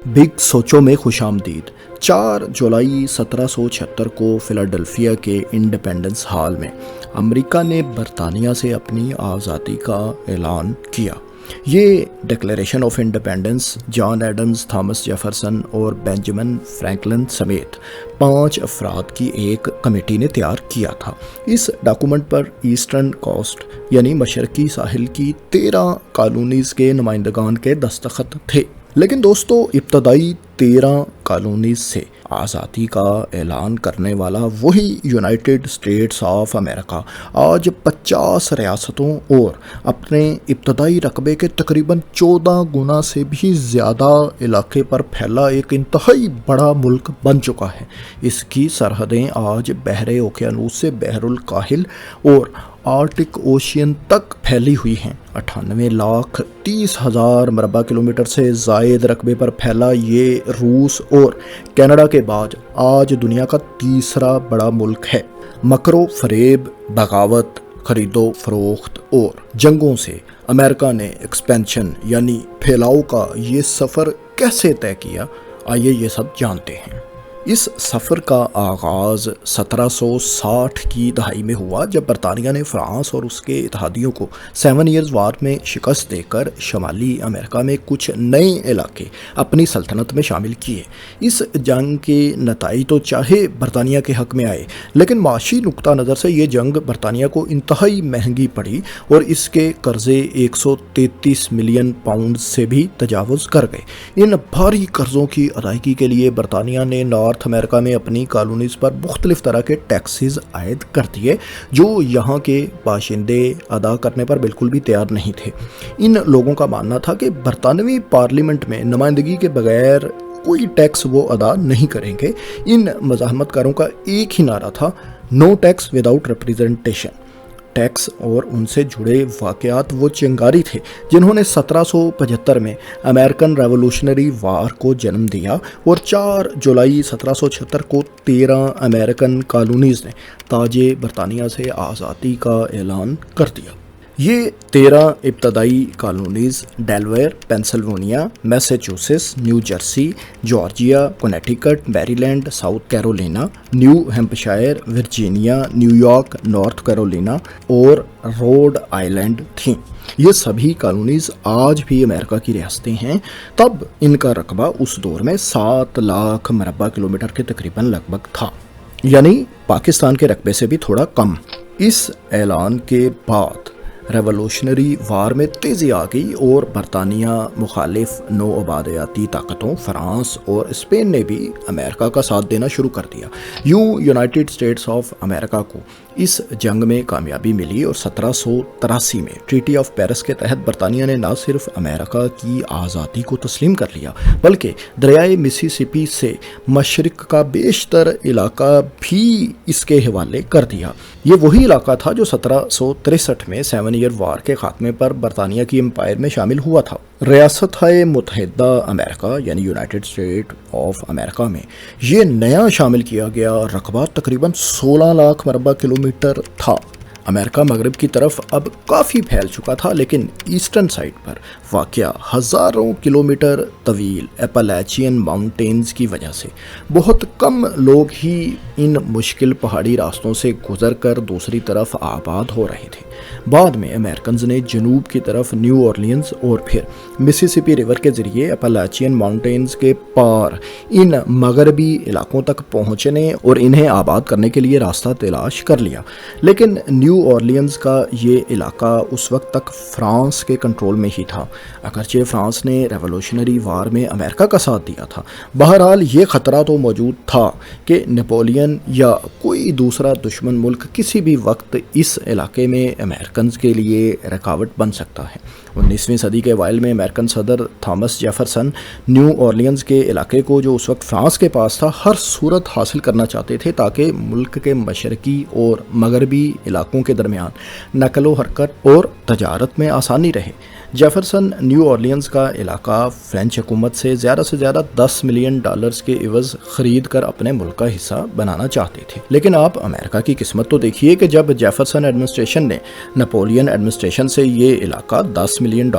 Big सोचो में खुश आमदीद। 4 जुलाई 1776 को फिलाडेल्फिया के इंडिपेंडेंस हॉल में अमेरिका ने बरतानिया से अपनी आज़ादी का ऐलान किया। ये declaration of independence John Adams, Thomas Jefferson और बेंजामिन फ्रैंकलिन समेत 5 अफराद की एक कमेटी ने तैयार किया था। इस डॉक्यूमेंट पर ईस्टर्न कोस्ट यानी मशरकी साहिल की 13 कॉलोनीज़ के नुमाइंदगान के दस्तखत थे। लेकिन दोस्तों, इब्तदाई 13 कॉलोनीज़ से आज़ादी का ऐलान करने वाला वही यूनाइटेड स्टेट्स ऑफ अमेरिका आज 50 रियासतों और अपने इब्तदाई रकबे के तकरीबन 14 गुना से भी ज़्यादा इलाके पर फैला एक इंतहाई बड़ा मुल्क बन चुका है। इसकी सरहदें आज बहरे ओकियानूस से बहरुल काहिल और आर्टिक ओशियन तक फैली हुई हैं। 98,30,000 मरबा किलोमीटर से ज़ायद रकबे पर फैला ये रूस और कनाडा के बाद आज दुनिया का तीसरा बड़ा मुल्क है। मकरो फरेब, बगावत, खरीदो फरोख्त और जंगों से अमेरिका ने एक्सपेंशन यानी फैलाव का ये सफ़र कैसे तय किया, आइए ये सब जानते हैं। इस सफ़र का आगाज़ 1760 की दहाई में हुआ, जब बरतानिया ने फ़्रांस और उसके इत्तेहादियों को 7 ईयर्स वार में शिकस्त देकर शमाली अमेरिका में कुछ नए इलाके अपनी सल्तनत में शामिल किए। इस जंग के नताइज तो चाहे बरतानिया के हक़ में आए, लेकिन माशी नुक्ता नज़र से ये जंग बरतानिया को इंतहाई महंगी पड़ी और इसके कर्ज़े 133 मिलियन पाउंड से भी तजावुज़ कर गए। इन भारी कर्ज़ों की अदायगी के लिए बरतानिया ने नॉर्थ अमेरिका में अपनी कॉलोनीज़ पर मुख्तलिफ तरह के टैक्सेस आयद कर दिए, जो यहाँ के बाशिंदे अदा करने पर बिल्कुल भी तैयार नहीं थे। इन लोगों का मानना था कि बरतानवी पार्लियामेंट में नुमाइंदगी के बगैर कोई टैक्स वो अदा नहीं करेंगे। इन मज़ाहमतकारों का एक ही नारा था, no tax without representation. Tax और उनसे जुड़े वाक़यात वो चिंगारी थे जिन्होंने 1775 में अमेरिकन रेवोल्यूशनरी वार को जन्म दिया और 4 जुलाई 1776 को 13 अमेरिकन कॉलोनीज़ ने ताजे बरतानिया से आज़ादी का ऐलान कर दिया। ये 13 इब्तदाई colonies Delaware, Pennsylvania, Massachusetts, new Jersey, Georgia, Connecticut, Maryland, south Carolina, new Hampshire, Virginia, New York, north Carolina और रोड आइलैंड थीं। ये सभी कॉलोनीज़ आज भी अमेरिका की रियासतें हैं। तब इनका रकबा उस दौर में 7 लाख मरबा किलोमीटर के तकरीबन लगभग था, यानी पाकिस्तान के रकबे से भी थोड़ा कम। इस ऐलान के बाद रेवोल्यूशनरी वार में तेज़ी आ गई और बरतानिया मुखालिफ नौ आबादियाती ताकतों फ्रांस और स्पेन ने भी अमेरिका का साथ देना शुरू कर दिया। यूँ यूनाइटेड स्टेट्स ऑफ अमेरिका को इस जंग में कामयाबी मिली और 1783 में ट्रीटी ऑफ पेरिस के तहत बरतानिया ने न सिर्फ अमेरिका की आज़ादी को तस्लीम कर लिया, बल्कि दरियाए मिसिसिपी से मशरिक का बेशतर इलाका भी इसके हवाले कर दिया। ये वही इलाका था जो 1763 में 7 ईयर वार के खात्मे पर बरतानिया की एम्पायर में शामिल हुआ था। रियासत-ए मुत्तहिदा अमेरिका यानी यूनाइटेड स्टेट ऑफ अमेरिका में ये नया शामिल किया गया रकबा तकरीबन 16 लाख मरबा किलोमीटर था। अमेरिका मगरब की तरफ अब काफ़ी फैल चुका था, लेकिन ईस्टर्न साइड पर वाक़या हज़ारों किलोमीटर तवील एपलाचियन माउंटेन्स की वजह से बहुत कम लोग ही इन मुश्किल पहाड़ी रास्तों से गुज़र दूसरी तरफ आबाद हो रहे थे। बाद में अमेरिकन्स ने जनूब की तरफ न्यू ऑरलियंस और फिर मिसिसिपी रिवर के ज़रिए एपलाचियन माउंटेन्स के पार इन मगरबी इलाकों तक पहुँचने और इन्हें आबाद करने के लिए रास्ता तलाश कर लिया। लेकिन न्यू ऑरलियंस का ये इलाका उस वक्त तक फ्रांस के कंट्रोल में ही था, अगरचे फ्रांस ने रेवोल्यूशनरी वार में अमेरिका का साथ दिया था। बहरहाल ये ख़तरा तो मौजूद था कि नेपोलियन या कोई दूसरा दुश्मन मुल्क किसी भी वक्त इस इलाके में अमेरिकन्स के लिए रुकावट बन सकता है। 19वीं सदी के अवाइल में अमेरिकन सदर थॉमस जेफरसन न्यू ऑरलियंस के इलाके को, जो उस वक्त फ्रांस के पास था, हर सूरत हासिल करना चाहते थे ताकि मुल्क के मशरकी और मगरबी इलाकों के दरमियान नकलो हरकत और तजारत में आसानी रहे। जेफरसन न्यू ऑर्लियंस का इलाका फ्रेंच हुकूमत से ज़्यादा $10 मिलियन के इवज़ खरीद कर अपने मुल्क का हिस्सा बनाना चाहते थे। लेकिन आप अमेरिका की किस्मत तो देखिए कि जब जेफरसन एडमिनिस्ट्रेशन ने नेपोलियन एडमिनिस्ट्रेशन से ये इलाका $10 मिलियन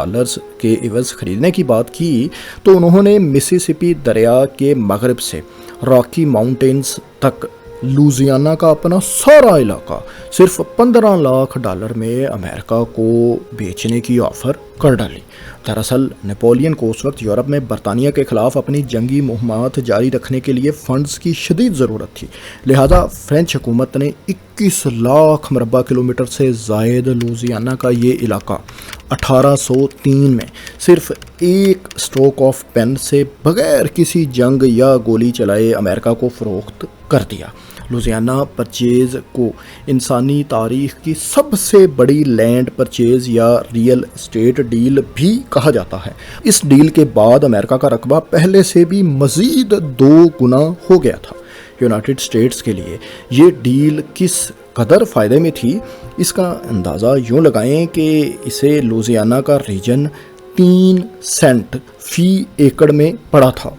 के इवज़ खरीदने की बात की तो उन्होंने मिसिसिपी दरिया के मगरब से रॉकी माउंटेन्स तक लुजियाना का अपना सारा इलाका सिर्फ $15 लाख में अमेरिका को बेचने की ऑफ़र कर डाली। दरअसल नेपोलियन को उस वक्त यूरोप में बरतानिया के ख़िलाफ़ अपनी जंगी मुहिमात जारी रखने के लिए फ़ंड्स की शदीद ज़रूरत थी, लिहाजा फ़्रेंच हुकूमत ने 21 लाख मरबा किलोमीटर से ज़ायद लुजियाना का ये इलाका 1803 में सिर्फ एक स्ट्रोक ऑफ पेन से बग़ैर किसी जंग या गोली चलाए अमेरिका को फ़रोख्त कर दिया। लुजियाना परचेज़ को इंसानी तारीख़ की सबसे बड़ी लैंड परचेज़ या रियल एस्टेट डील भी कहा जाता है। इस डील के बाद अमेरिका का रकबा पहले से भी मज़ीद 2 गुना हो गया था। यूनाइटेड स्टेट्स के लिए ये डील किस कदर फ़ायदे में थी, इसका अंदाज़ा यूँ लगाएं कि इसे लुजियाना का रीजन 3 सेंट फ़ी एकड़ में पड़ा था।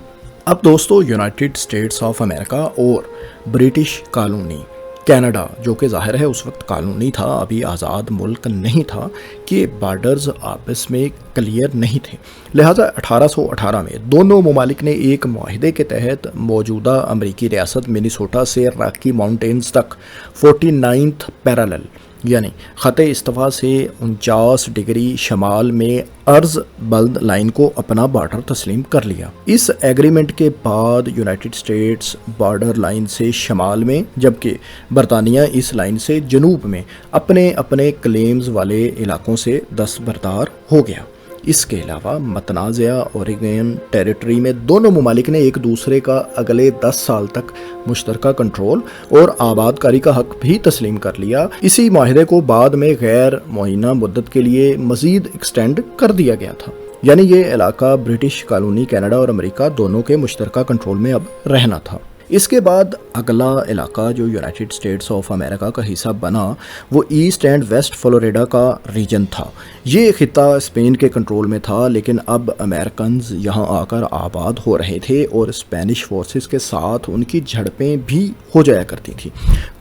अब दोस्तों, यूनाइटेड स्टेट्स ऑफ अमेरिका और ब्रिटिश कॉलोनी कनाडा, जो कि ज़ाहिर है उस वक्त कॉलोनी था, अभी आज़ाद मुल्क नहीं था, कि बॉर्डर्स आपस में क्लियर नहीं थे। लिहाजा 1818 में दोनों ममालिक ने एक मुआहदे के तहत मौजूदा अमरीकी रियासत मिनीसोटा से रॉकी माउंटेन्स तक 49th पैरेलल यानी ख़त इस्तवा से 49 डिग्री शमाल में अर्ज बल्द लाइन को अपना बॉर्डर तस्लीम कर लिया। इस एग्रीमेंट के बाद यूनाइटेड स्टेट्स बॉर्डर लाइन से शमाल में जबकि बरतानिया इस लाइन से जनूब में अपने अपने क्लेम्स वाले इलाकों से दस्तबरदार हो गया। इसके अलावा मतनाज़ा ओरेगन टेरिटरी में दोनों ममालिक ने एक दूसरे का अगले 10 साल तक मुश्तरका कंट्रोल और आबादकारी का हक भी तस्लीम कर लिया। इसी माहिदे को बाद में गैर मुअय्यना मुद्दत के लिए मज़ीद एक्सटेंड कर दिया गया था, यानी ये इलाका ब्रिटिश कॉलोनी कनाडा और अमेरिका दोनों के मुश्तरका कंट्रोल में अब रहना था। इसके बाद अगला इलाका जो यूनाइटेड स्टेट्स ऑफ अमेरिका का हिस्सा बना वो ईस्ट एंड वेस्ट फ्लोरिडा का रीजन था। ये खिता स्पेन के कंट्रोल में था, लेकिन अब अमेरिकन्स यहाँ आकर आबाद हो रहे थे और स्पेनिश फोर्सेस के साथ उनकी झड़पें भी हो जाया करती थी।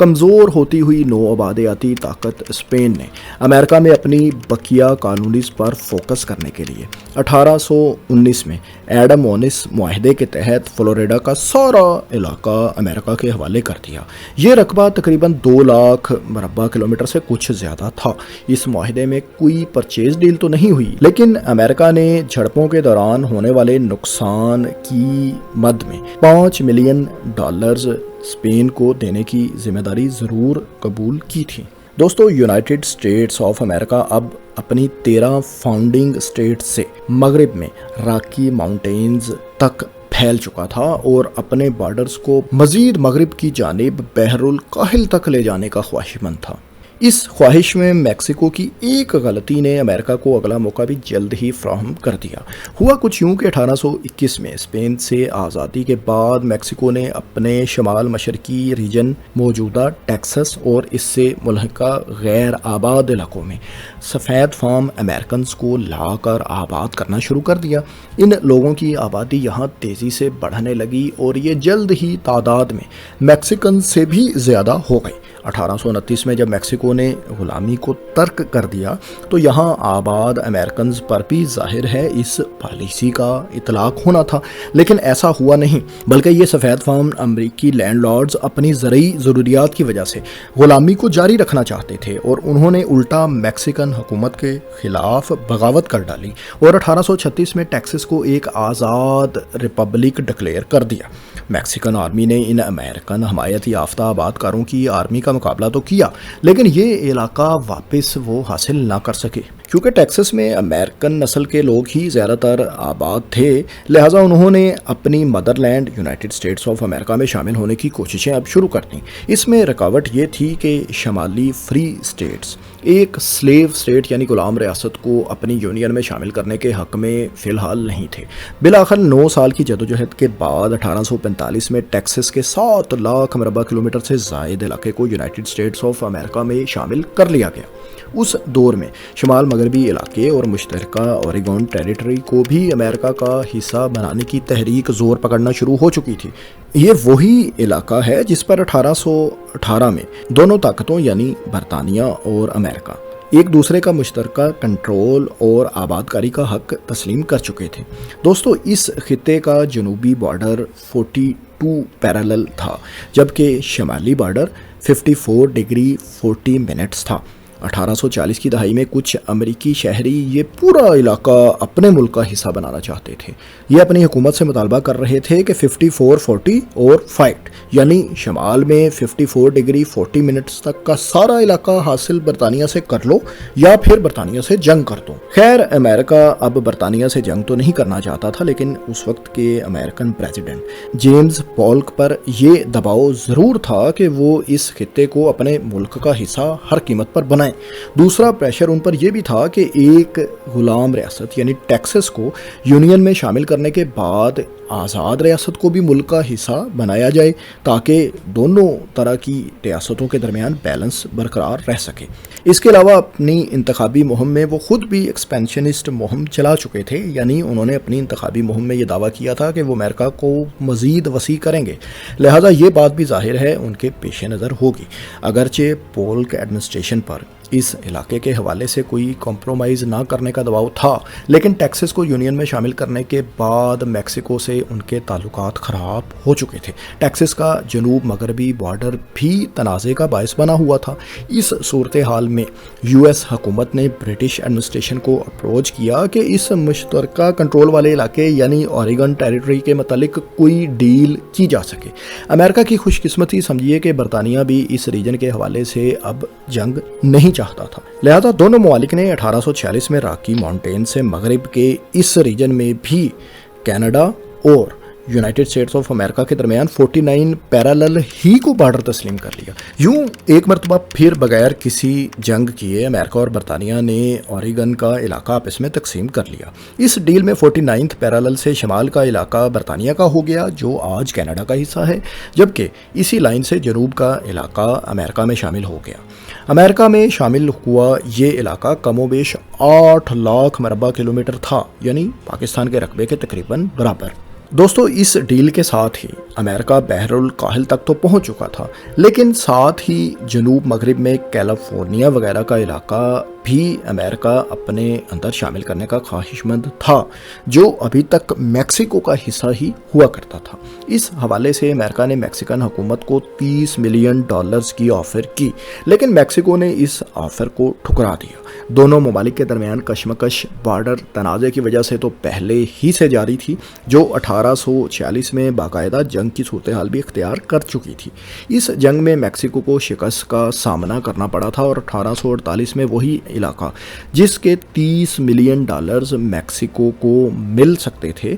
कमज़ोर होती हुई नौआबादियाती ताकत स्पेन ने अमेरिका में अपनी बकिया कॉलोनीज़ पर फोकस करने के लिए 1819 में एडम ओनिस मुआहदे के तहत फ्लोरिडा का सारा इलाका अमेरिका के हवाले कर दिया। ये रकबा तकरीबन 2 लाख मरबा किलोमीटर से कुछ ज़्यादा था। इस मुआहदे में कोई परचेज डील तो नहीं हुई, लेकिन अमेरिका ने झड़पों के दौरान होने वाले नुकसान की मद में $5 मिलियन स्पेन को देने की जिम्मेदारी ज़रूर कबूल की थी। दोस्तों, यूनाइटेड स्टेट्स ऑफ अमेरिका अब अपनी 13 फाउंडिंग स्टेट्स से मगरिब में रॉकी माउंटेन्स तक फैल चुका था और अपने बॉर्डर्स को मज़ीद मगरिब की जानिब बहरुल काहिल तक ले जाने का ख्वाहिशमंद था। इस ख्वाहिश में मैक्सिको की एक गलती ने अमेरिका को अगला मौका भी जल्द ही फ्राहम कर दिया। हुआ कुछ यूँ कि 1821 में स्पेन से आज़ादी के बाद मैक्सिको ने अपने शमाल मशरकी रीजन मौजूदा टेक्सास और इससे मुल्हिका गैर आबाद इलाकों में सफ़ेद फार्म अमेरिकन्स को लाकर आबाद करना शुरू कर दिया। इन लोगों की आबादी यहाँ तेज़ी से बढ़ने लगी और ये जल्द ही तादाद में मैक्सिकन से भी ज़्यादा हो गई। 1829 में जब मैक्सिको ने गुलामी को तर्क कर दिया तो यहाँ आबाद अमेरिकन्स पर भी जाहिर है इस पॉलिसी का इतलाक होना था, लेकिन ऐसा हुआ नहीं, बल्कि ये सफ़ेद फार्म अमरीकी लैंडलॉर्ड्स अपनी ज़रूरी ज़रूरियात की वजह से गुलामी को जारी रखना चाहते थे और उन्होंने उल्टा मैक्सिकन हुकूमत के ख़िलाफ़ बगावत कर डाली और 1836 में टेक्सास को एक आज़ाद रिपब्लिक डिक्लेयर कर दिया। मैक्सिकन आर्मी ने इन अमेरिकन हमायत याफ्ता आबादकारों की आर्मी का मुकाबला तो किया, लेकिन ये इलाका वापस वो हासिल ना कर सके क्योंकि टेक्सास में अमेरिकन नस्ल के लोग ही ज़्यादातर आबाद थे। लिहाजा उन्होंने अपनी Motherland United states of America में शामिल होने की कोशिशें अब शुरू कर दी। इसमें रुकावट ये थी कि शमाली फ्री स्टेट्स एक स्लेव स्टेट यानी गुलाम रियासत को अपनी यूनियन में शामिल करने के हक़ में फ़िलहाल नहीं थे। बिलाखिर 9 साल की जदोजहद के बाद 1845 में टेक्सास के 7 लाख मरबा किलोमीटर से ज़ायद इलाके को यूनाइटेड स्टेट्स ऑफ अमेरिका में शामिल कर लिया गया। اس دور میں شمال مغربی علاقے اور مشترکہ اوریگون ٹیریٹری کو بھی امریکہ کا حصہ بنانے کی تحریک زور پکڑنا شروع ہو چکی تھی۔ یہ وہی علاقہ ہے جس پر 1818 میں دونوں طاقتوں یعنی برطانیہ اور امریکہ ایک دوسرے کا مشترکہ کنٹرول اور آبادکاری کا حق تسلیم کر چکے تھے۔ دوستو، اس خطے کا جنوبی بارڈر 42 پیرالل تھا، جبکہ شمالی بارڈر 54 ڈگری 40 منٹس تھا۔ 1840 کی دہائی میں کچھ امریکی شہری یہ پورا علاقہ اپنے ملک کا حصہ بنانا چاہتے تھے۔ یہ اپنی حکومت سے مطالبہ کر رہے تھے کہ 54 40 اور فائٹ یعنی شمال میں 54 ڈگری 40 منٹس تک کا سارا علاقہ حاصل برطانیہ سے کر لو یا پھر برطانیہ سے جنگ کر دو۔ خیر، امریکہ اب برطانیہ سے جنگ تو نہیں کرنا چاہتا تھا، لیکن اس وقت کے امریکن پریزیڈنٹ جیمز پولک پر یہ دباؤ ضرور تھا کہ وہ اس خطے کو اپنے ملک کا حصہ ہر قیمت پر بنائیں۔ دوسرا پریشر ان پر یہ بھی تھا کہ ایک غلام ریاست یعنی ٹیکسس کو یونین میں شامل کرنے کے بعد آزاد ریاست کو بھی ملک کا حصہ بنایا جائے تاکہ دونوں طرح کی ریاستوں کے درمیان بیلنس برقرار رہ سکے۔ اس کے علاوہ اپنی انتخابی مہم میں وہ خود بھی ایکسپینشنسٹ مہم چلا چکے تھے، یعنی انہوں نے اپنی انتخابی مہم میں یہ دعویٰ کیا تھا کہ وہ امریکہ کو مزید وسیع کریں گے، لہٰذا یہ بات بھی ظاہر ہے ان کے پیش نظر ہوگی۔ اگرچہ پولک ایڈمنسٹریشن پر اس علاقے کے حوالے سے کوئی کمپرومائز نہ کرنے کا دباؤ تھا، لیکن ٹیکسس کو یونین میں شامل کرنے کے بعد میکسیکو سے ان کے تعلقات خراب ہو چکے تھے۔ ٹیکسس کا جنوب مغربی بارڈر بھی تنازع کا باعث بنا ہوا تھا۔ اس صورتحال میں یو ایس حکومت نے برٹش ایڈمنسٹریشن کو اپروچ کیا کہ اس مشترکہ کنٹرول والے علاقے یعنی اوریگن ٹیریٹری کے متعلق کوئی ڈیل کی جا سکے۔ امریکہ کی خوش قسمتی سمجھیے کہ برطانیہ بھی اس ریجن کے حوالے سے اب جنگ نہیں چاہتا تھا، لہذا دونوں ممالک نے 1846 میں راکی ماؤنٹین سے مغرب کے اس ریجن میں بھی کینیڈا اور یونائٹڈ اسٹیٹس آف امریکہ کے درمیان 49 پیرالل ہی کو بارڈر تسلیم کر لیا۔ یوں ایک مرتبہ پھر بغیر کسی جنگ کیے امریکہ اور برطانیہ نے اوریگن کا علاقہ آپس میں تقسیم کر لیا۔ اس ڈیل میں 49 پیرالل سے شمال کا علاقہ برطانیہ کا ہو گیا جو آج کینیڈا کا حصہ ہے، جبکہ اسی لائن سے جنوب کا علاقہ امریکہ میں شامل ہو گیا۔ امریکہ میں شامل ہوا یہ علاقہ کم و بیش 8 لاکھ مربع کلومیٹر تھا، یعنی پاکستان کے رقبے کے تقریباً برابر۔ دوستو، اس ڈیل کے ساتھ ہی امریکہ بحر الکاہل تک تو پہنچ چکا تھا، لیکن ساتھ ہی جنوب مغرب میں کیلیفورنیا وغیرہ کا علاقہ بھی امریکہ اپنے اندر شامل کرنے کا خواہش مند تھا، جو ابھی تک میکسیکو کا حصہ ہی ہوا کرتا تھا۔ اس حوالے سے امریکہ نے میکسیکن حکومت کو $30 ملین کی آفر کی، لیکن میکسیکو نے اس آفر کو ٹھکرا دیا۔ دونوں ممالک کے درمیان کشمکش بارڈر تنازع کی وجہ سے تو پہلے ہی سے جاری تھی، جو 1846 میں باقاعدہ جنگ کی صورتحال بھی اختیار کر چکی تھی۔ اس جنگ میں میکسیکو کو شکست کا سامنا کرنا پڑا تھا اور 1848 میں وہی علاقہ جس کے $30 ملین میکسیکو کو مل سکتے تھے،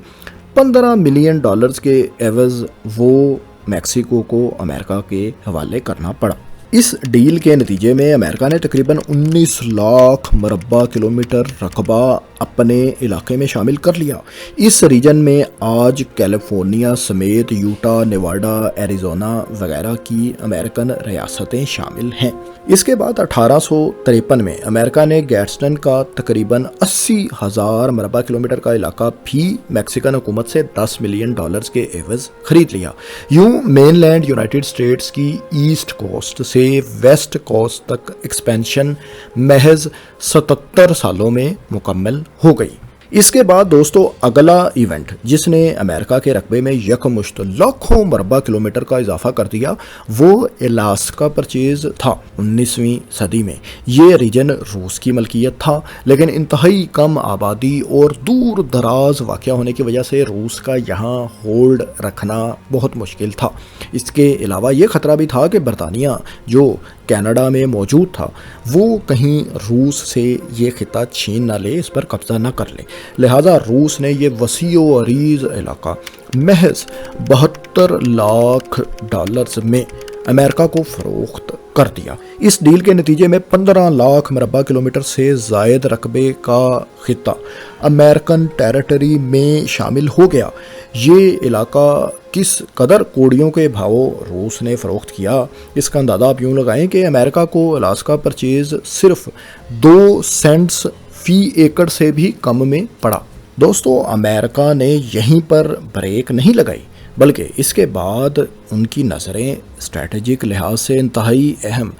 $15 ملین کے عوض وہ میکسیکو کو امریکہ کے حوالے کرنا پڑا۔ اس ڈیل کے نتیجے میں امریکہ نے تقریباً 19 لاکھ مربع کلومیٹر رقبہ اپنے علاقے میں شامل کر لیا۔ اس ریجن میں آج کیلیفورنیا سمیت یوٹا، نیواڈا، ایریزونا وغیرہ کی امریکن ریاستیں شامل ہیں۔ اس کے بعد 1853 میں امریکہ نے گیٹسٹن کا تقریباً 80,000 مربع کلومیٹر کا علاقہ بھی میکسیکن حکومت سے $10 ملین کے عوض خرید لیا۔ یوں مین لینڈ یونائٹڈ اسٹیٹس کی ایسٹ کوسٹ سے ویسٹ کوسٹ تک ایکسپینشن محض 77 سالوں میں مکمل ہو گئی۔ اس کے بعد دوستو اگلا ایونٹ جس نے امریکہ کے رقبے میں یکمشت لاکھوں مربع کلومیٹر کا اضافہ کر دیا وہ الاسکا پرچیز تھا۔ 19ویں صدی میں یہ ریجن روس کی ملکیت تھا، لیکن انتہائی کم آبادی اور دور دراز واقع ہونے کی وجہ سے روس کا یہاں ہولڈ رکھنا بہت مشکل تھا۔ اس کے علاوہ یہ خطرہ بھی تھا کہ برطانیہ جو کینیڈا میں موجود تھا وہ کہیں روس سے یہ خطہ چھین نہ لے، اس پر قبضہ نہ کر لے، لہٰذا روس نے یہ وسیع و عریض علاقہ محض $72 لاکھ میں امریکہ کو فروخت कर दिया। इस डील के नतीजे में 15 लाख मरबा किलोमीटर से जायद रकबे का खित्ता अमेरिकन टेरिटरी में शामिल हो गया। ये इलाका किस कदर कोड़ियों के भावों रूस ने फ़रोख्त किया, इसका अंदाज़ा आप यूँ लगाएं कि अमेरिका को अलास्का परचेज सिर्फ 2 सेंट्स फी एकड़ से भी कम में पड़ा। दोस्तों, अमेरिका ने यहीं पर ब्रेक नहीं लगाई, बल्कि इसके बाद उनकी नज़रें स्ट्रैटेजिक लिहाज से इंतहाई अहम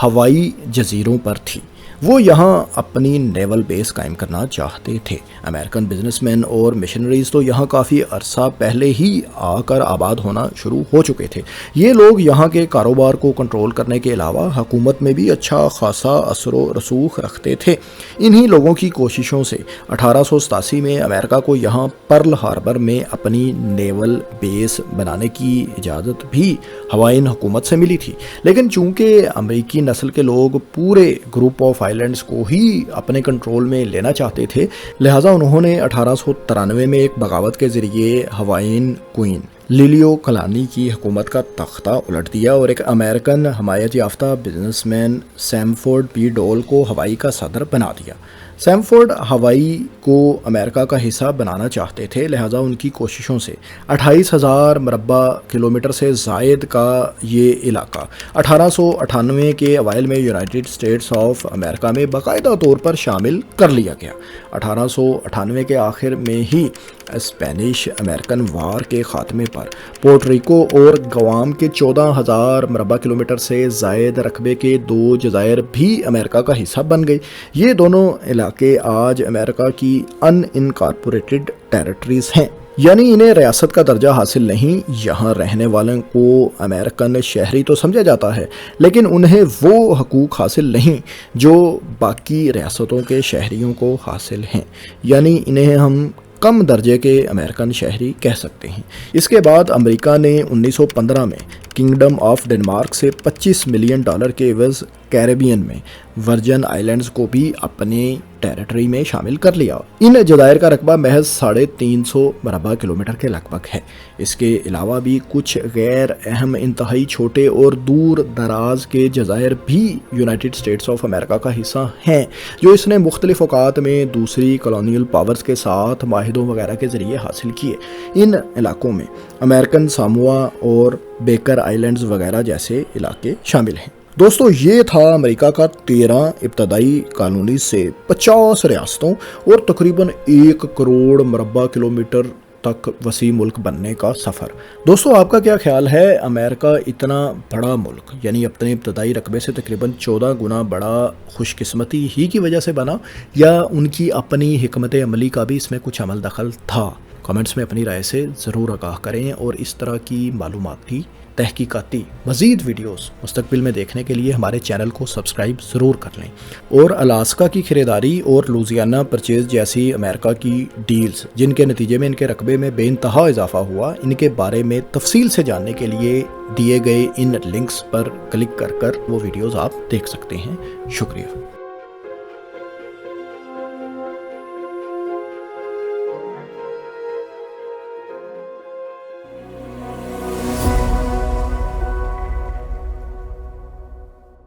हवाई जजीरों पर थी। वो यहाँ अपनी नेवल बेस कायम करना चाहते थे। अमेरिकन बिजनेसमैन और मिशनरीज तो यहाँ काफ़ी अरसा पहले ही आकर आबाद होना शुरू हो चुके थे। ये लोग यहाँ के कारोबार को कंट्रोल करने के अलावा हुकूमत में भी अच्छा खासा असर रसूख रखते थे। इन्हीं लोगों की कोशिशों से 1887 में अमेरिका को यहाँ पर्ल हार्बर में अपनी नेवल बेस बनाने की इजाज़त भी हवाईन हुकूमत से मिली थी। लेकिन चूँकि अमेरिकी नस्ल के लोग पूरे ग्रुप ऑफ आइलैंड्स को ही अपने कंट्रोल में लेना चाहते थे, लिहाजा उन्होंने 1893 में एक बगावत के ज़रिए हवाईन क्वीन लिलियो कलानी की हुकूमत का तख्ता उलट दिया और एक अमेरिकन हमायत याफ्ता बिजनेसमैन सैमफोर्ड पी डोल को हवाई का सदर बना दिया। सैमफोर्ड हवाई को अमेरिका का हिस्सा बनाना चाहते थे, लिहाजा उनकी कोशिशों से 28,000 मरबा किलोमीटर से ज़ायद का ये इलाका 1898 के अवाइल में यूनाइटेड स्टेट्स ऑफ अमेरिका में बाकायदा तौर पर शामिल कर लिया गया। 1898 के आखिर में ही स्पेनिश अमेरिकन वार के खात्मे पर पोर्टरिको और गवाम के 14,000 मरबा किलोमीटर से ज़ायद रकबे के 2 जज़ायर भी अमेरिका का हिस्सा बन गई। ये दोनों इलाके आज अमेरिका की अनइनकॉर्पोरेटेड टेरिटरीज हैं, यानी इन्हें रियासत का दर्जा हासिल नहीं। यहाँ रहने वालों को अमेरिकन शहरी तो समझा जाता है, लेकिन उन्हें वो हकूक़ हासिल नहीं जो बाकी रियासतों के शहरियों को हासिल हैं, यानी इन्हें हम कम दर्जे के अमेरिकन शहरी कह सकते हैं। इसके बाद अमेरिका ने 1915 में किंगडम ऑफ डेनमार्क से $25 मिलियन के एवज़ कैरेबियन में वर्जन आइलैंड्स को भी अपने टेरिटरी में शामिल कर लिया। इन जज़ायर का रकबा महज 350 मरबा किलोमीटर के लगभग है। इसके अलावा भी कुछ गैर अहम इंतहाई छोटे और दूर दराज के जज़ायर भी यूनाइटेड स्टेट्स ऑफ अमेरिका का हिस्सा हैं, जो इसने मुख्तलिफ औकात में दूसरी कॉलोनियल पावर्स के साथ माहिदों वगैरह के ज़रिए हासिल किए। इन इलाकों में अमेरिकन सामोआ और बेकर आइलैंड्स वगैरह जैसे इलाके शामिल हैं। दोस्तों, ये था अमेरिका का 13 इब्तदाई कॉलोनी से 50 रियासतों और तकरीबन 1 करोड़ मरबा किलोमीटर तक वसी मुल्क बनने का सफ़र। दोस्तों, आपका क्या ख्याल है, अमेरिका इतना बड़ा मुल्क यानी अपने इब्तदाई रकबे से तकरीबन 14 गुना बड़ा खुशकिस्मती ही की वजह से बना, या उनकी अपनी हिकमत अमली का भी इसमें कुछ अमल दखल था? कमेंट्स में अपनी राय से ज़रूर आगाह करें और इस तरह की मालूमाती तहकीकाती मज़ीद वीडियोस मुस्तकबिल में देखने के लिए हमारे चैनल को सब्सक्राइब ज़रूर कर लें। और अलास्का की खरीदारी और लुजियाना परचेज़ जैसी अमेरिका की डील्स, जिनके नतीजे में इनके रकबे में बेइंतहा इजाफा हुआ, इनके बारे में तफसील से जानने के लिए दिए गए इन लिंक्स पर क्लिक कर वो वीडियोज़ आप देख सकते हैं। शुक्रिया।